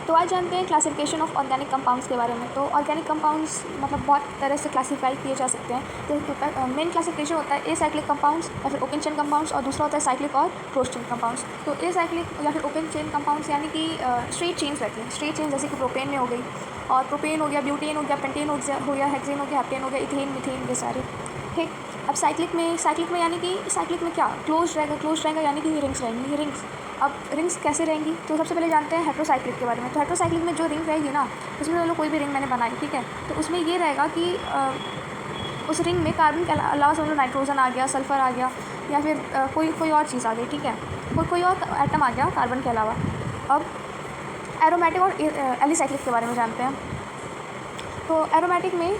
तो आज जानते हैं क्लासिफिकेशन ऑफ ऑर्गेनिक कंपाउंड्स के बारे में। तो ऑर्गेनिक कंपाउंड्स मतलब बहुत तरह से क्लासीफाई किए जा सकते हैं। जैसे मेन क्लासिफिकेशन होता है एसाइक्लिक कंपाउंड्स या फिर ओपन चेन कंपाउंड्स, और दूसरा होता है साइक्लिक और क्लोज चेन कंपाउंड्स। तो एसाइक्लिक या फिर ओपन चेन कंपाउंड्स यानी कि स्ट्रेट चेन्स रहती हैं। स्ट्रेट चेन जैसे कि प्रोपेन में हो गई, और प्रोपेन हो गया, ब्यूटेन हो गया, पेंटेन हो गया, हेक्सेन हो गया, हेप्टेन हो गया, इथेन, मीथेन, ये सारे। ठीक। अब साइक्लिक में यानी कि साइक्लिक में क्या क्लोज रहेगा यानी कि रिंग्स रहेंगी, रिंग्स। अब रिंग्स कैसे रहेंगी, तो सबसे पहले जानते हैं हेट्रोसाइक्लिक के बारे में। तो हेट्रोसाइक्लिक में जो रिंग रहेगी ना, उसमें चलो कोई भी रिंग मैंने बनाई, ठीक है, तो उसमें ये रहेगा कि उस रिंग में कार्बन के अलावा समझ लो नाइट्रोजन आ गया, सल्फ़र आ गया, या फिर कोई और चीज़ आ गई, ठीक है, कोई और एटम आ गया कार्बन के अलावा। अब एरोमेटिक और एलिसाइक्लिक के बारे में जानते हैं। तो एरोमेटिक में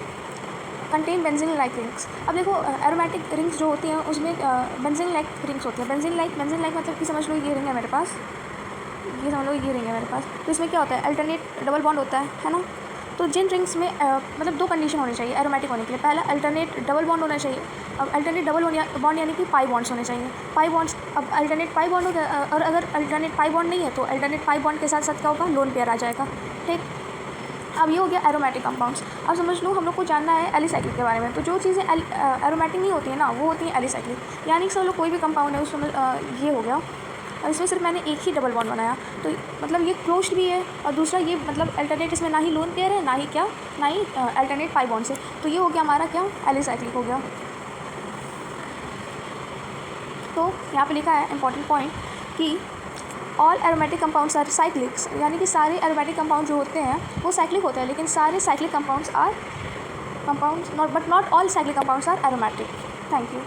कंटेन बेंजीन लाइक रिंग्स। अब देखो एरोमेटिक रिंग्स जो होती हैं उसमें बेंजीन लाइक रिंग्स होती हैं। बेंजीन लाइक मतलब कि समझ लो ये रिंग है मेरे पास, ये समझ लो ये रिंग है मेरे पास। तो इसमें क्या होता है, अल्टरनेट डबल बॉन्ड होता है ना। तो जिन रिंग्स में मतलब दो कंडीशन होनी चाहिए एरोमेटिक होने के लिए। पहला अल्टरनेट डबल बॉन्ड होना चाहिए। अब अल्टरनेट डबल बॉन्ड यानी कि पाई बॉन्ड्स होने चाहिए, पाई बॉन्ड्स। अब अल्टरनेट पाई बॉन्ड हो गया, और अगर अल्टरनेट पाई बॉन्ड नहीं है तो अल्टरनेट पाई बॉन्ड के साथ साथ क्या होगा, लोन पेयर आ जाएगा। ठीक। अब ये हो गया एरोमेटिक कंपाउंड्स। अब समझ लो हम लोग को जानना है एलिसाइक्लिक के बारे में। तो जो चीज़ें एरोमेटिक नहीं होती है ना, वो होती हैं एलिसाइक्लिक। यानी कि समझ लो कोई भी कंपाउंड है उसमें ये हो गया, और इसमें सिर्फ मैंने एक ही डबल बॉन्ड बनाया, तो मतलब ये क्लोज्ड भी है, और दूसरा ये मतलब अल्टरनेट इसमें ना ही लोन पेयर है, ना ही अल्टरनेट पाई बॉन्ड से। तो ये हो गया हमारा क्या, एलिसाइक्लिक हो गया। तो यहाँ पे लिखा है इंपॉर्टेंट पॉइंट कि ऑल एरोमेटिक कंपाउंड्स आर साइक्लिक्स, यानी कि सारे एरोमेटिक कंपाउंड जो होते हैं वो साइक्लिक होते हैं, लेकिन सारे cyclic compounds are compounds but not all cyclic compounds are aromatic. Thank you.